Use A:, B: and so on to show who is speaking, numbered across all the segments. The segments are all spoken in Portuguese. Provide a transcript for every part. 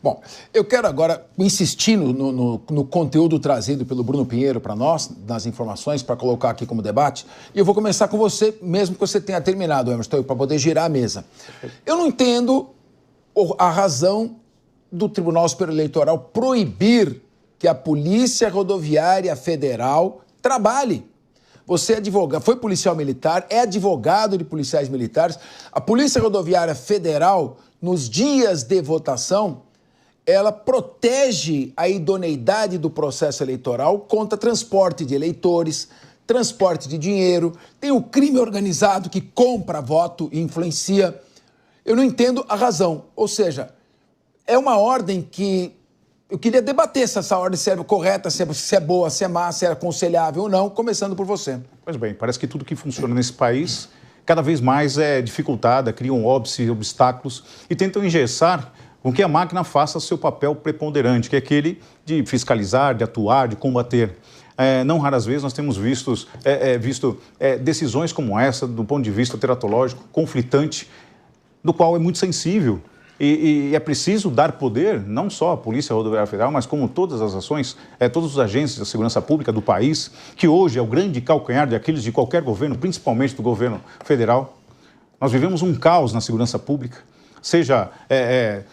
A: Bom, eu quero agora insistir no conteúdo trazido pelo Bruno Pinheiro para nós, nas informações, para colocar aqui como debate. E eu vou começar com você, mesmo que você tenha terminado, Emerson, para poder girar a mesa. Eu não entendo a razão do Tribunal Superior Eleitoral proibir que a Polícia Rodoviária Federal trabalhe. Você é advogado, foi policial militar, é advogado de policiais militares. A Polícia Rodoviária Federal, nos dias de votação, ela protege a idoneidade do processo eleitoral contra transporte de eleitores, transporte de dinheiro, tem o crime organizado que compra voto e influencia. Eu não entendo a razão. Ou seja, é uma ordem que eu queria debater se essa ordem é correta, se é boa, se é má, se é aconselhável ou não, começando por você.
B: Pois bem, parece que tudo que funciona nesse país cada vez mais é dificultada, criam óbices, obstáculos e tentam engessar com que a máquina faça seu papel preponderante, que é aquele de fiscalizar, de atuar, de combater. Não raras vezes nós temos visto decisões como essa, do ponto de vista teratológico, conflitante, do qual é muito sensível. E é preciso dar poder, não só à Polícia Rodoviária Federal, mas como todas as ações, todos os agentes da segurança pública do país, que hoje é o grande calcanhar de Aquiles de qualquer governo, principalmente do governo federal. Nós vivemos um caos na segurança pública, seja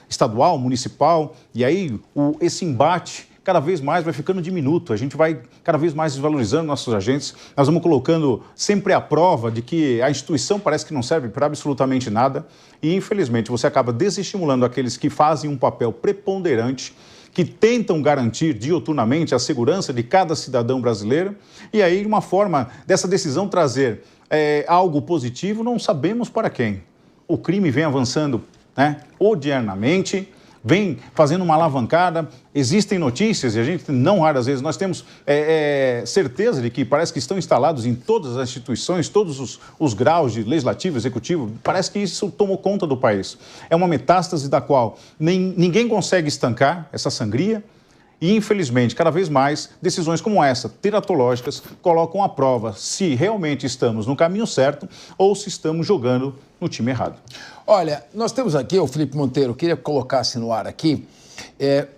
B: estadual, municipal, e aí esse embate cada vez mais vai ficando diminuto, a gente vai cada vez mais desvalorizando nossos agentes, nós vamos colocando sempre à prova de que a instituição parece que não serve para absolutamente nada e, infelizmente, você acaba desestimulando aqueles que fazem um papel preponderante, que tentam garantir diuturnamente a segurança de cada cidadão brasileiro e aí, uma forma dessa decisão trazer algo positivo, não sabemos para quem. O crime vem avançando odiernamente, vem fazendo uma alavancada, existem notícias e a gente, não raras vezes, nós temos certeza de que parece que estão instalados em todas as instituições, todos os graus de legislativo, executivo, parece que isso tomou conta do país. É uma metástase da qual ninguém consegue estancar essa sangria e, infelizmente, cada vez mais, decisões como essa, teratológicas, colocam à prova se realmente estamos no caminho certo ou se estamos jogando no time errado.
A: Olha, nós temos aqui, o Felipe Monteiro, queria que colocasse no ar aqui,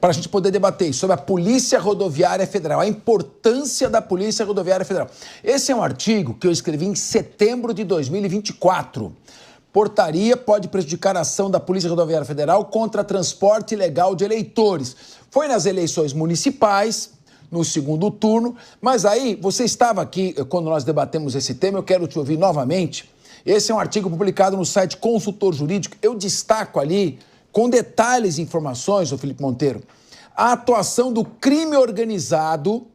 A: para a gente poder debater sobre a Polícia Rodoviária Federal, a importância da Polícia Rodoviária Federal. Esse é um artigo que eu escrevi em setembro de 2024. Portaria pode prejudicar a ação da Polícia Rodoviária Federal contra transporte ilegal de eleitores. Foi nas eleições municipais, no segundo turno, mas aí você estava aqui quando nós debatemos esse tema, eu quero te ouvir novamente. Esse é um artigo publicado no site Consultor Jurídico. Eu destaco ali, com detalhes e informações, o Felipe Monteiro, a atuação do crime organizado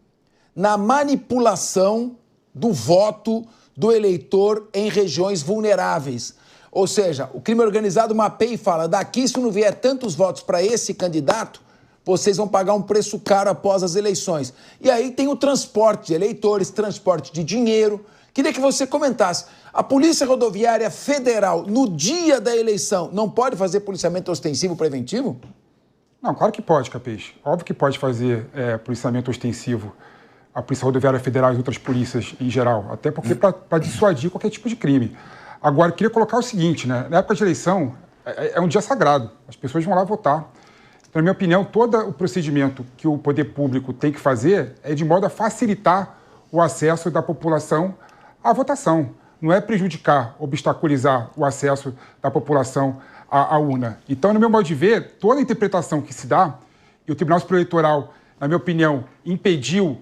A: na manipulação do voto do eleitor em regiões vulneráveis. Ou seja, o crime organizado mapeia e fala, daqui se não vier tantos votos para esse candidato, vocês vão pagar um preço caro após as eleições. E aí tem o transporte de eleitores, transporte de dinheiro. Queria que você comentasse, a Polícia Rodoviária Federal, no dia da eleição, não pode fazer policiamento ostensivo preventivo?
C: Não, claro que pode, Capês. Óbvio que pode fazer policiamento ostensivo a Polícia Rodoviária Federal e outras polícias em geral, até porque para dissuadir qualquer tipo de crime. Agora, eu queria colocar o seguinte, né? Na época de eleição, é um dia sagrado, as pessoas vão lá votar. Então, na minha opinião, todo o procedimento que o poder público tem que fazer é de modo a facilitar o acesso da população à votação. Não é prejudicar, obstaculizar o acesso da população à urna. Então, no meu modo de ver, toda a interpretação que se dá, e o Tribunal Superior Eleitoral, na minha opinião, impediu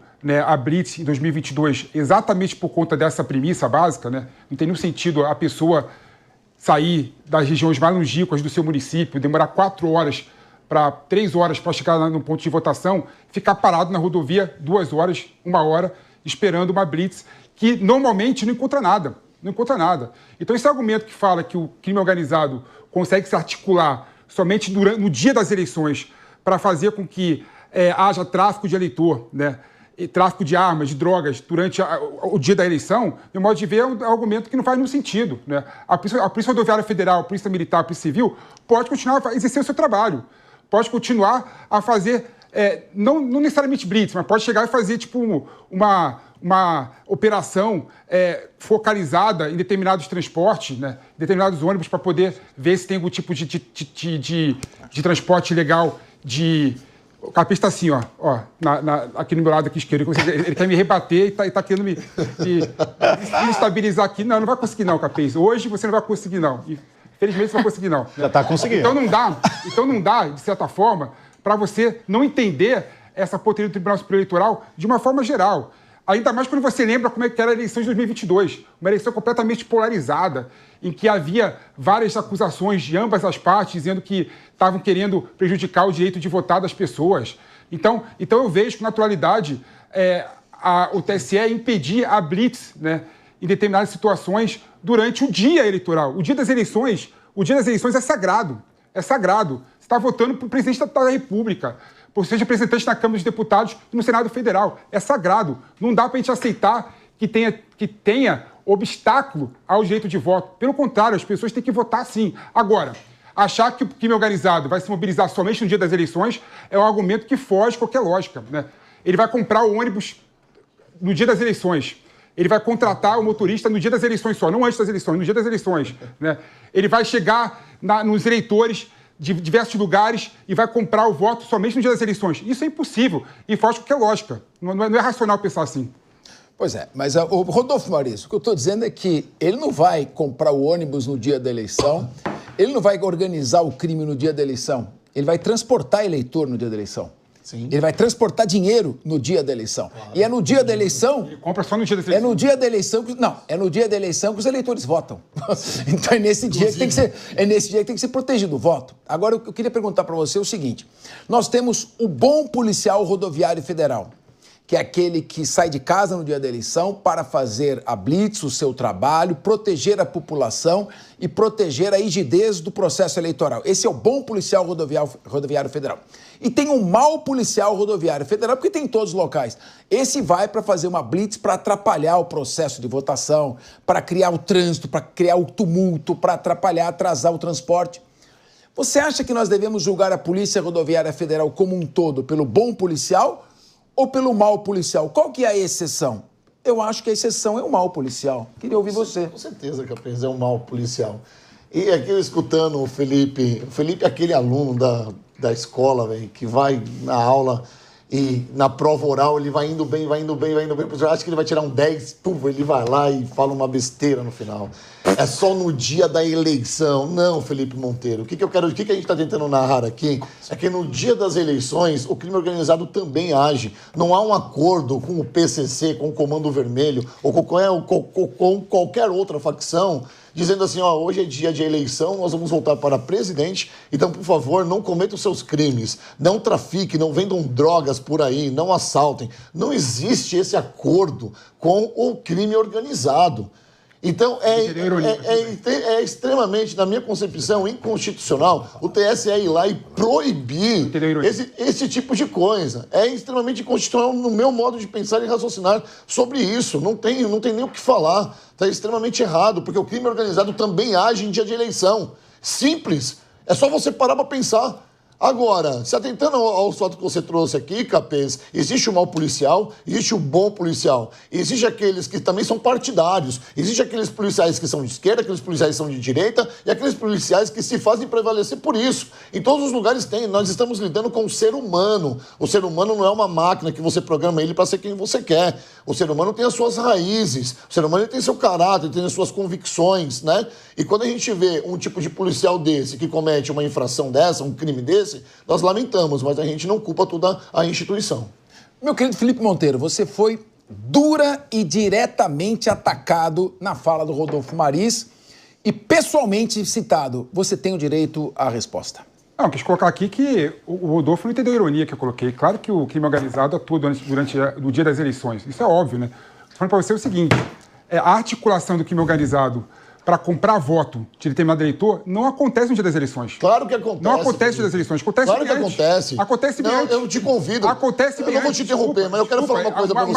C: a Blitz em 2022 exatamente por conta dessa premissa básica, né? Não tem nenhum sentido a pessoa sair das regiões mais longínquas do seu município, demorar 4 horas para 3 horas para chegar no ponto de votação, ficar parado na rodovia 2 horas, 1 hora, esperando uma Blitz, que normalmente não encontra nada. Não encontra nada. Então, esse argumento que fala que o crime organizado consegue se articular somente no dia das eleições para fazer com que haja tráfico de eleitor, né? E tráfico de armas, de drogas durante o dia da eleição, no modo de ver, é um argumento que não faz nenhum sentido, né? A Polícia Rodoviária Federal, a Polícia Militar, a Polícia Civil pode continuar a exercer o seu trabalho, pode continuar a fazer, não necessariamente blitz, mas pode chegar e fazer tipo uma operação focalizada em determinados transportes, né, determinados ônibus, para poder ver se tem algum tipo de transporte ilegal O Capês está assim, aqui no meu lado aqui esquerdo. Ele quer me rebater e está querendo me estabilizar aqui. Não vai conseguir não, Capês. Hoje você não vai conseguir não. Infelizmente você não vai conseguir não.
B: Já está conseguindo.
C: Então não dá, de certa forma, para você não entender essa portaria do Tribunal Superior Eleitoral de uma forma geral. Ainda mais quando você lembra como é que era a eleição de 2022. Uma eleição completamente polarizada, em que havia várias acusações de ambas as partes, dizendo que estavam querendo prejudicar o direito de votar das pessoas. Então eu vejo com naturalidade o TSE impedir a blitz, né, em determinadas situações durante o dia eleitoral. O dia das eleições é sagrado. É sagrado. Você está votando para o presidente da República, por ser representante na Câmara dos Deputados e no Senado Federal. É sagrado. Não dá para a gente aceitar que tenha obstáculo ao direito de voto. Pelo contrário, as pessoas têm que votar sim. Agora, achar que o crime organizado vai se mobilizar somente no dia das eleições é um argumento que foge qualquer lógica, né? Ele vai comprar o ônibus no dia das eleições. Ele vai contratar o motorista no dia das eleições só, não antes das eleições, no dia das eleições, né? Ele vai chegar nos eleitores de diversos lugares e vai comprar o voto somente no dia das eleições. Isso é impossível e foge qualquer lógica. Não é racional pensar assim.
A: Pois é, mas o Rodolfo Maurício, o que eu estou dizendo é que ele não vai comprar o ônibus no dia da eleição, ele não vai organizar o crime no dia da eleição, ele vai transportar eleitor no dia da eleição. Sim. Ele vai transportar dinheiro no dia da eleição. Claro. E é no dia da eleição...
C: Ele compra só no dia da eleição.
A: É no dia da eleição que... Não, é no dia da eleição que os eleitores votam. Então é nesse dia que tem que ser protegido o voto. Agora, eu queria perguntar para você o seguinte. Nós temos o bom policial rodoviário federal, que é aquele que sai de casa no dia da eleição para fazer a blitz, o seu trabalho, proteger a população e proteger a rigidez do processo eleitoral. Esse é o bom policial rodoviário federal. E tem um mau policial rodoviário federal, porque tem em todos os locais. Esse vai para fazer uma blitz para atrapalhar o processo de votação, para criar o trânsito, para criar o tumulto, para atrapalhar, atrasar o transporte. Você acha que nós devemos julgar a Polícia Rodoviária Federal como um todo pelo bom policial ou pelo mau policial? Qual que é a exceção? Eu acho que a exceção é o mau policial. Queria ouvir você.
D: Com certeza, Capês, é um mau policial. E aqui eu escutando o Felipe é aquele aluno da escola, véio, que vai na aula e na prova oral ele vai indo bem. O professor acha que ele vai tirar um 10, ele vai lá e fala uma besteira no final. É só no dia da eleição. Não, Felipe Monteiro. O que a gente está tentando narrar aqui é que no dia das eleições o crime organizado também age. Não há um acordo com o PCC, com o Comando Vermelho ou com qualquer outra facção dizendo assim, hoje é dia de eleição, nós vamos voltar para presidente, então, por favor, não cometam seus crimes, não trafiquem, não vendam drogas por aí, não assaltem. Não existe esse acordo com o crime organizado. Então, é extremamente, na minha concepção, inconstitucional o TSE ir lá e proibir esse tipo de coisa. É extremamente inconstitucional no meu modo de pensar e raciocinar sobre isso. Não tem nem o que falar. Está extremamente errado, porque o crime organizado também age em dia de eleição. Simples. É só você parar para pensar. Agora, se atentando aos fatos que você trouxe aqui, Capês, existe o mau policial, existe o bom policial, existe aqueles que também são partidários, existe aqueles policiais que são de esquerda, aqueles policiais que são de direita e aqueles policiais que se fazem prevalecer por isso. Em todos os lugares tem, nós estamos lidando com o ser humano. O ser humano não é uma máquina que você programa ele para ser quem você quer. O ser humano tem as suas raízes, o ser humano tem seu caráter, tem as suas convicções, né? E quando a gente vê um tipo de policial desse que comete uma infração dessa, um crime desse, nós lamentamos, mas a gente não culpa toda a instituição.
A: Meu querido Felipe Monteiro, você foi dura e diretamente atacado na fala do Rodolfo Maris e pessoalmente citado. Você tem o direito à resposta.
C: Não, quis colocar aqui que o Rodolfo não entendeu a ironia que eu coloquei. Claro que o crime organizado atua durante o dia das eleições. Isso é óbvio, né? Estou falando para você o seguinte, a articulação do crime organizado para comprar voto de determinado eleitor não acontece no dia das eleições.
D: Claro que acontece.
C: Não acontece no dia das eleições. Acontece
D: claro que acontece.
C: Acontece bem antes.
D: Eu te convido.
C: Acontece bem
D: antes. Eu não vou te interromper, mas eu quero falar uma coisa para você.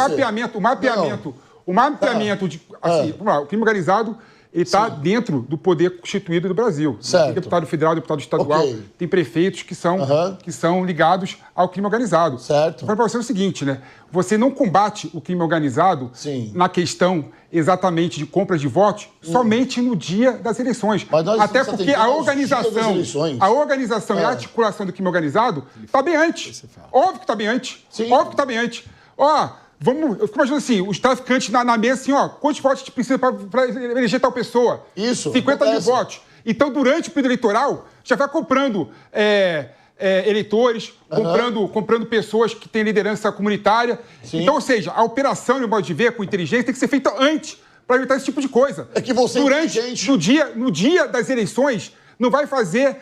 C: O mapeamento de... Assim, vamos lá, o crime organizado, ele está dentro do poder constituído do Brasil.
D: Certo.
C: Tem deputado federal, deputado estadual, tem prefeitos que são ligados ao crime organizado.
D: Certo.
C: Para você é o seguinte, né? Você não combate o crime organizado na questão exatamente de compra de votos somente no dia das eleições. Até porque a organização e a articulação do crime organizado está bem antes. Óbvio que está bem antes. Óbvio que está bem antes. Eu fico imaginando assim, os traficantes na mesa assim, quantos votos a gente precisa para eleger tal pessoa?
D: Isso.
C: 50 mil votos. Então, durante o período eleitoral, já vai comprando eleitores, comprando pessoas que têm liderança comunitária. Sim. Então, ou seja, a operação, no modo de ver, com inteligência, tem que ser feita antes para evitar esse tipo de coisa.
D: É que você
C: no dia das eleições, não vai fazer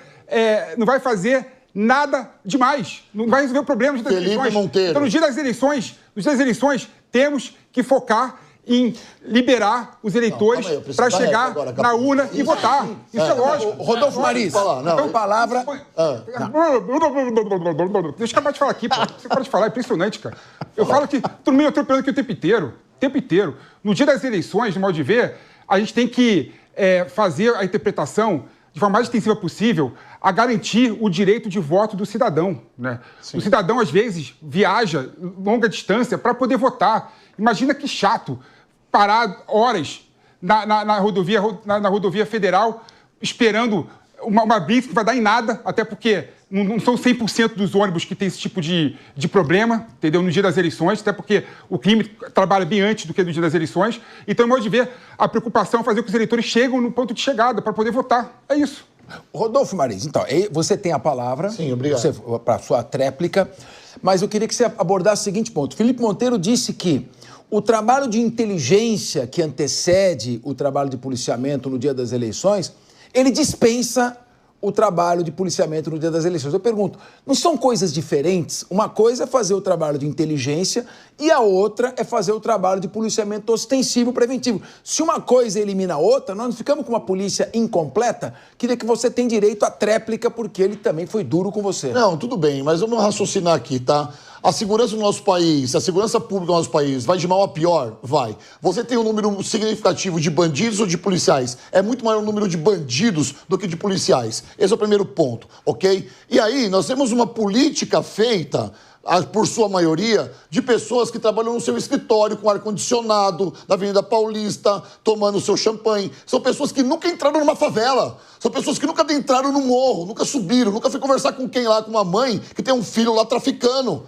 C: nada demais. Não vai resolver o problema das eleições.
D: Monteiro.
C: Então, no dia das eleições, temos que focar em liberar os eleitores para chegar na urna e votar. Isso é lógico.
A: Rodolfo Maris, então palavra...
C: Deixa eu acabar de falar aqui, pô. Você pode falar, é impressionante, cara. Eu falo que todo mundo atropelando aqui o tempo inteiro. No dia das eleições, no modo de ver, a gente tem que fazer a interpretação de forma mais extensiva possível a garantir o direito de voto do cidadão, né? O cidadão, às vezes, viaja longa distância para poder votar. Imagina que chato parar horas na rodovia federal esperando uma blitz que vai dar em nada, até porque não são 100% dos ônibus que tem esse tipo de problema, entendeu? No dia das eleições, até porque o crime trabalha bem antes do que no dia das eleições. Então, no modo de ver, a preocupação é fazer com que os eleitores cheguem no ponto de chegada para poder votar. É isso.
A: Rodolfo Maris, então, você tem a palavra.
D: Sim, obrigado.
A: Para a sua tréplica, mas eu queria que você abordasse o seguinte ponto. Felipe Monteiro disse que o trabalho de inteligência que antecede o trabalho de policiamento no dia das eleições, ele dispensa o trabalho de policiamento no dia das eleições. Eu pergunto, não são coisas diferentes? Uma coisa é fazer o trabalho de inteligência e a outra é fazer o trabalho de policiamento ostensivo preventivo. Se uma coisa elimina a outra, nós não ficamos com uma polícia incompleta? Queria que você tenha direito à tréplica, porque ele também foi duro com você.
D: Não, tudo bem, mas vamos raciocinar aqui, tá? A segurança no nosso país, a segurança pública no nosso país, vai de mal a pior? Vai. Você tem um número significativo de bandidos ou de policiais? É muito maior o número de bandidos do que de policiais. Esse é o primeiro ponto, ok? E aí, nós temos uma política feita, por sua maioria, de pessoas que trabalham no seu escritório com ar-condicionado, na Avenida Paulista, tomando seu champanhe. São pessoas que nunca entraram numa favela. São pessoas que nunca entraram no morro, nunca subiram, nunca foi conversar com quem lá, com uma mãe que tem um filho lá traficando.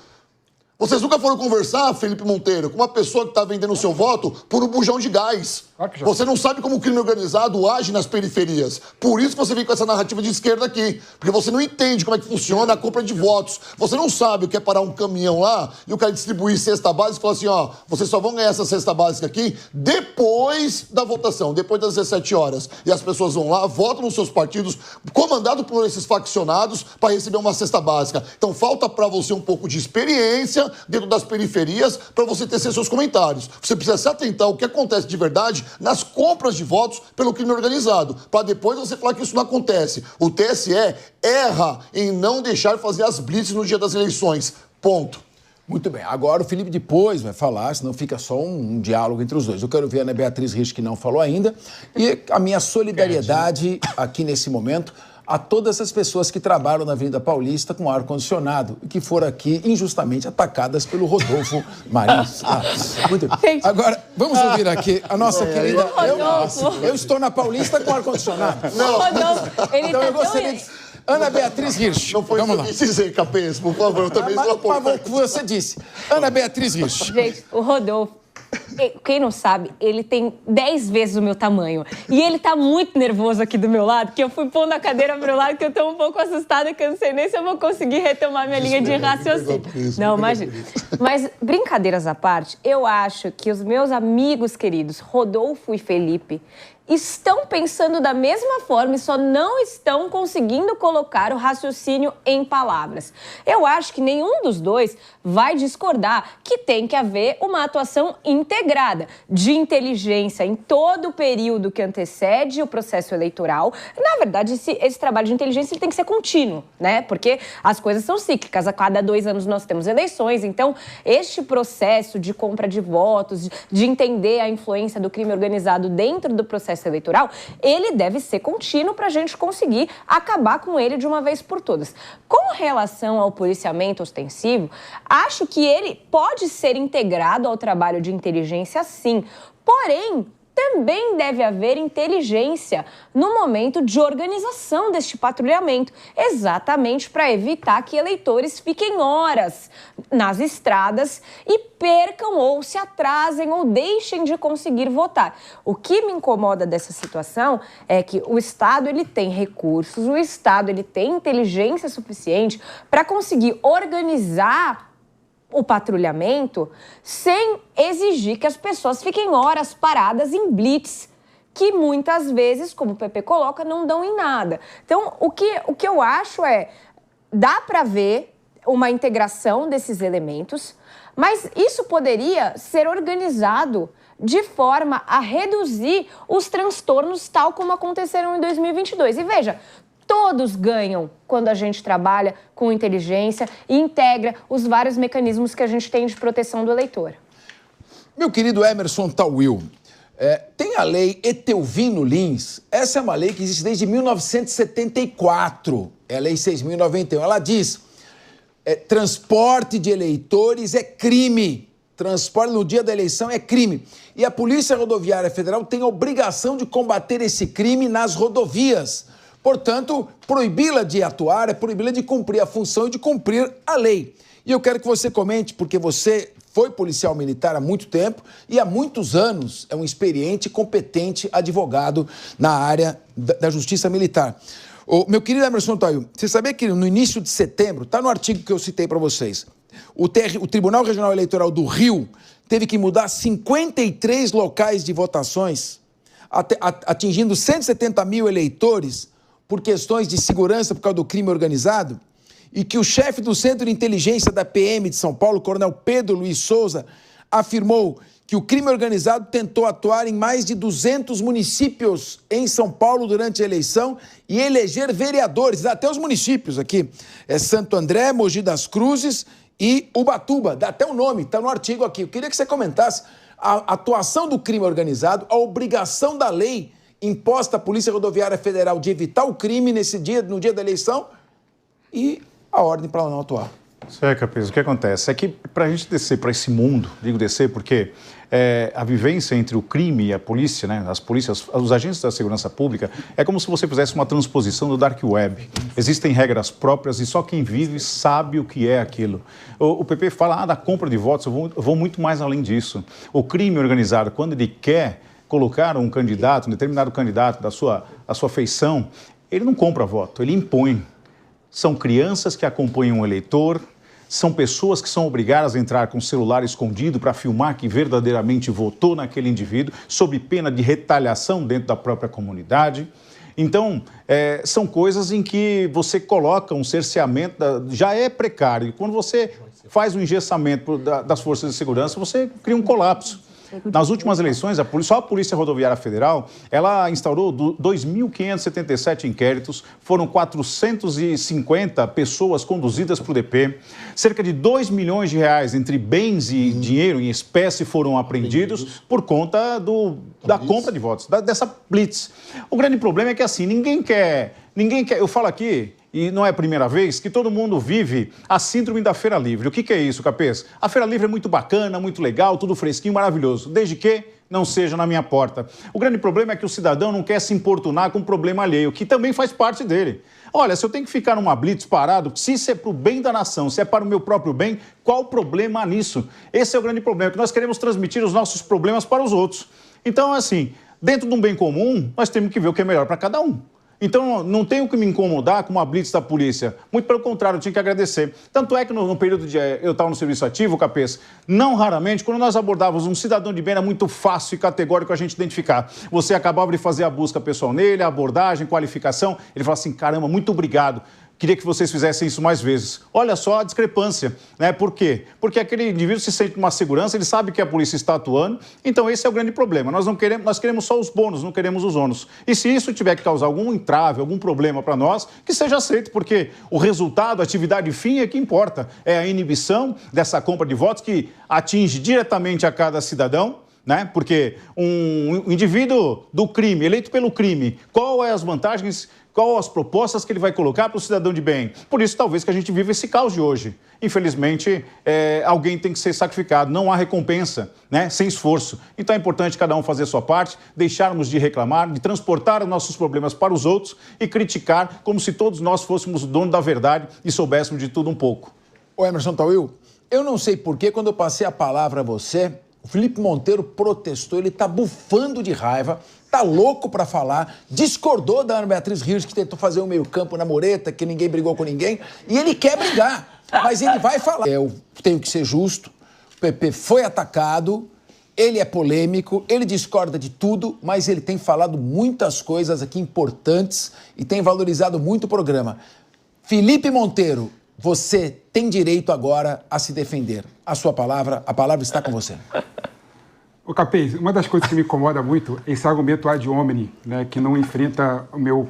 D: Vocês nunca foram conversar, Felipe Monteiro, com uma pessoa que está vendendo o seu voto por um bujão de gás. Você não sabe como o crime organizado age nas periferias. Por isso que você vem com essa narrativa de esquerda aqui. Porque você não entende como é que funciona a compra de votos. Você não sabe o que é parar um caminhão lá e o cara distribuir cesta básica e falar assim, vocês só vão ganhar essa cesta básica aqui depois da votação, depois das 17 horas. E as pessoas vão lá, votam nos seus partidos, comandado por esses faccionados, para receber uma cesta básica. Então falta para você um pouco de experiência dentro das periferias para você ter seus comentários. Você precisa se atentar ao que acontece de verdade nas compras de votos pelo crime organizado, para depois você falar que isso não acontece. O TSE erra em não deixar fazer as blitzes no dia das eleições. Ponto.
A: Muito bem. Agora o Felipe depois vai falar, senão fica só um diálogo entre os dois. Eu quero ver a Ana Beatriz Rich, que não falou ainda, e a minha solidariedade aqui nesse momento a todas as pessoas que trabalham na Avenida Paulista com ar-condicionado e que foram aqui injustamente atacadas pelo Rodolfo Maris. Muito bem. Agora, vamos ouvir aqui a nossa querida... Eu estou na Paulista com ar-condicionado.
E: Não. Rodolfo, ele
A: então eu gostaria de... Ana Beatriz Rich.
D: Não foi isso que dizer, Capês, por favor. Eu também sou
A: por favor, você disse. Ana Beatriz Rich.
E: Gente, o Rodolfo, quem não sabe, ele tem 10 vezes o meu tamanho. E ele tá muito nervoso aqui do meu lado, que eu fui pondo a cadeira pro meu lado, que eu tô um pouco assustada, que eu não sei nem se eu vou conseguir retomar minha linha de raciocínio. Não, imagina. Mas, brincadeiras à parte, eu acho que os meus amigos queridos, Rodolfo e Felipe, estão pensando da mesma forma e só não estão conseguindo colocar o raciocínio em palavras. Eu acho que nenhum dos dois vai discordar que tem que haver uma atuação integrada de inteligência em todo o período que antecede o processo eleitoral. Na verdade, esse trabalho de inteligência ele tem que ser contínuo, né? Porque as coisas são cíclicas. A cada 2 anos nós temos eleições. Então, este processo de compra de votos, de entender a influência do crime organizado dentro do processo processo eleitoral, ele deve ser contínuo para a gente conseguir acabar com ele de uma vez por todas. Com relação ao policiamento ostensivo, acho que ele pode ser integrado ao trabalho de inteligência, sim. Porém, também deve haver inteligência no momento de organização deste patrulhamento, exatamente para evitar que eleitores fiquem horas nas estradas e percam ou se atrasem ou deixem de conseguir votar. O que me incomoda dessa situação é que o Estado ele tem recursos, o Estado ele tem inteligência suficiente para conseguir organizar o patrulhamento sem exigir que as pessoas fiquem horas paradas em blitz, que muitas vezes, como o PP coloca, não dão em nada. Então, o que eu acho dá para ver uma integração desses elementos, mas isso poderia ser organizado de forma a reduzir os transtornos tal como aconteceram em 2022. E veja, todos ganham quando a gente trabalha com inteligência e integra os vários mecanismos que a gente tem de proteção do eleitor.
A: Meu querido Emerson Tawil, tem a lei Etelvino Lins. Essa é uma lei que existe desde 1974, é a lei 6.091. Ela diz, transporte de eleitores é crime. Transporte no dia da eleição é crime. E a Polícia Rodoviária Federal tem a obrigação de combater esse crime nas rodovias. Portanto, proibi-la de atuar é proibi-la de cumprir a função e de cumprir a lei. E eu quero que você comente, porque você foi policial militar há muito tempo e há muitos anos é um experiente e competente advogado na área da justiça militar. Meu querido Emerson Tawil, você sabia que no início de setembro, está no artigo que eu citei para vocês, o Tribunal Regional Eleitoral do Rio teve que mudar 53 locais de votações, atingindo 170 mil eleitores, por questões de segurança por causa do crime organizado, e que o chefe do Centro de Inteligência da PM de São Paulo, Coronel Pedro Luiz Souza, afirmou que o crime organizado tentou atuar em mais de 200 municípios em São Paulo durante a eleição e eleger vereadores, até os municípios aqui, Santo André, Mogi das Cruzes e Ubatuba, dá até o nome, está no artigo aqui. Eu queria que você comentasse a atuação do crime organizado, a obrigação da lei imposta à Polícia Rodoviária Federal de evitar o crime no dia da eleição e a ordem para ela não atuar.
B: Capês, o que acontece é que para a gente descer para esse mundo, digo descer porque a vivência entre o crime e a polícia, né, as polícias, os agentes da segurança pública, é como se você fizesse uma transposição do Dark Web. Existem regras próprias e só quem vive sabe o que é aquilo. O PP fala da compra de votos, eu vou muito mais além disso. O crime organizado, quando ele quer colocar um candidato, um determinado candidato da sua feição, ele não compra voto, ele impõe. São crianças que acompanham o eleitor, são pessoas que são obrigadas a entrar com o celular escondido para filmar que verdadeiramente votou naquele indivíduo, sob pena de retaliação dentro da própria comunidade. Então, são coisas em que você coloca um cerceamento, já é precário. Quando você faz o engessamento das forças de segurança, você cria um colapso. Nas últimas eleições, só a Polícia Rodoviária Federal, ela instaurou 2.577 inquéritos, foram 450 pessoas conduzidas para o DP, cerca de 2 milhões de reais entre bens e dinheiro em espécie foram apreendidos por conta da compra de votos, dessa blitz. O grande problema é que assim, ninguém quer, eu falo aqui, e não é a primeira vez, que todo mundo vive a síndrome da Feira Livre. O que é isso, Capês? A Feira Livre é muito bacana, muito legal, tudo fresquinho, maravilhoso, desde que não seja na minha porta. O grande problema é que o cidadão não quer se importunar com o problema alheio, que também faz parte dele. Olha, se eu tenho que ficar numa blitz parado, se isso é para o bem da nação, se é para o meu próprio bem, qual o problema nisso? Esse é o grande problema, que nós queremos transmitir os nossos problemas para os outros. Então, assim, dentro de um bem comum, nós temos que ver o que é melhor para cada um. Então, não tenho que me incomodar com uma blitz da polícia. Muito pelo contrário, eu tinha que agradecer. Tanto é que no período de eu estava no serviço ativo, Capês, não raramente, quando nós abordávamos um cidadão de bem, era muito fácil e categórico a gente identificar. Você acabava de fazer a busca pessoal nele, a abordagem, qualificação. Ele falava assim, caramba, muito obrigado. Queria que vocês fizessem isso mais vezes. Olha só a discrepância, né? Por quê? Porque aquele indivíduo se sente numa segurança, ele sabe que a polícia está atuando, então esse é o grande problema. Nós queremos só os bônus, não queremos os ônus. E se isso tiver que causar algum entrave, algum problema para nós, que seja aceito, porque o resultado, a atividade fim é que importa. É a inibição dessa compra de votos que atinge diretamente a cada cidadão, né? Porque um indivíduo do crime, eleito pelo crime, qual é as vantagens, qual as propostas que ele vai colocar para o cidadão de bem? Por isso, talvez, que a gente vive esse caos de hoje. Infelizmente, alguém tem que ser sacrificado, não há recompensa, né? Sem esforço. Então é importante cada um fazer a sua parte, deixarmos de reclamar, de transportar os nossos problemas para os outros e criticar como se todos nós fôssemos o dono da verdade e soubéssemos de tudo um pouco.
A: Ô Emerson Tawil, eu não sei porquê, quando eu passei a palavra a você, o Felipe Monteiro protestou, ele tá bufando de raiva, tá louco pra falar, discordou da Ana Beatriz Rios, que tentou fazer um meio-campo na mureta, que ninguém brigou com ninguém, e ele quer brigar, mas ele vai falar. Eu tenho que ser justo, o PP foi atacado, ele é polêmico, ele discorda de tudo, mas ele tem falado muitas coisas aqui importantes e tem valorizado muito o programa. Felipe Monteiro, você tem direito agora a se defender. A sua palavra, a palavra está com você.
C: Ô Capês, uma das coisas que me incomoda muito é esse argumento ad hominem, né, que não enfrenta o meu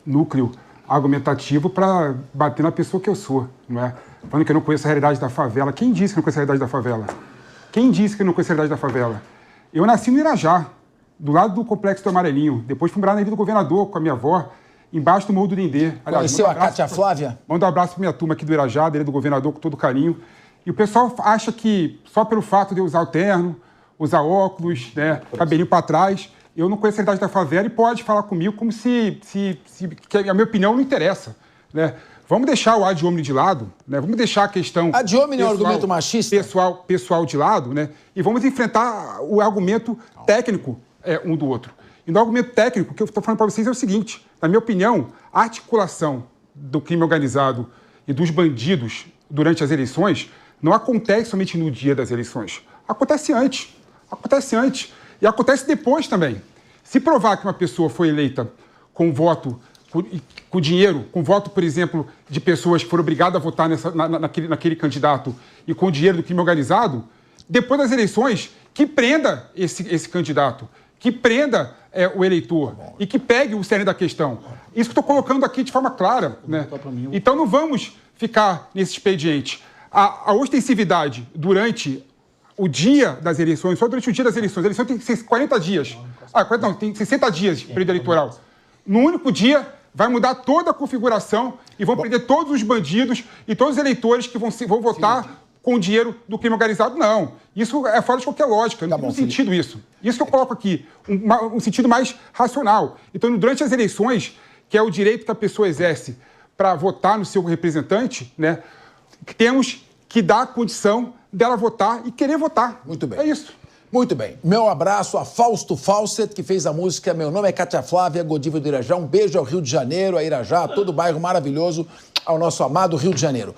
C: núcleo argumentativo para bater na pessoa que eu sou, não é? Falando que eu não conheço a realidade da favela. Quem disse que não conhece a realidade da favela? Quem disse que não conhece a realidade da favela? Eu nasci no Irajá, do lado do Complexo do Amarelinho. Depois fui morar na Ilha do Governador com a minha avó, embaixo do Morro do Dendê.
A: Conheceu a Cátia Flávia?
C: Manda um abraço para minha turma aqui do Irajá, da Ilha do Governador, com todo carinho. E o pessoal acha que só pelo fato de eu usar o terno, usar óculos, né, cabelinho para trás, eu não conheço a realidade da favela e pode falar comigo como se que a minha opinião não interessa, né? Vamos deixar o ad hominem de lado, né? Vamos deixar a questão...
A: Ad hominem é um argumento machista?
C: Pessoal de lado, né? E vamos enfrentar o argumento técnico um do outro. E no argumento técnico, o que eu estou falando para vocês é o seguinte, na minha opinião, a articulação do crime organizado e dos bandidos durante as eleições não acontece somente no dia das eleições. Acontece antes. Acontece antes. E acontece depois também. Se provar que uma pessoa foi eleita com voto, com dinheiro, com voto, por exemplo, de pessoas que foram obrigadas a votar naquele candidato e com dinheiro do crime organizado, depois das eleições, que prenda esse candidato, que prenda o eleitor e que pegue o cerne da questão. Isso que eu estou colocando aqui de forma clara, né? Então não vamos ficar nesse expediente. A ostensividade durante o dia das eleições, só durante o dia das eleições, a eleição tem que ser 40 dias. Tem 60 dias de período eleitoral. No único dia, vai mudar toda a configuração e vão prender todos os bandidos e todos os eleitores que vão votar com o dinheiro do crime organizado. Não. Isso é fora de qualquer lógica. Não tem sentido isso. Isso que eu coloco aqui, um sentido mais racional. Então, durante as eleições, que é o direito que a pessoa exerce para votar no seu representante, né, temos que dar a condição dela votar e querer votar.
A: Muito bem.
C: É isso.
A: Muito bem. Meu abraço a Fausto Fawcett, que fez a música Meu Nome é Cátia Flávia, Godiva do Irajá. Um beijo ao Rio de Janeiro, a Irajá, a todo o bairro maravilhoso, ao nosso amado Rio de Janeiro.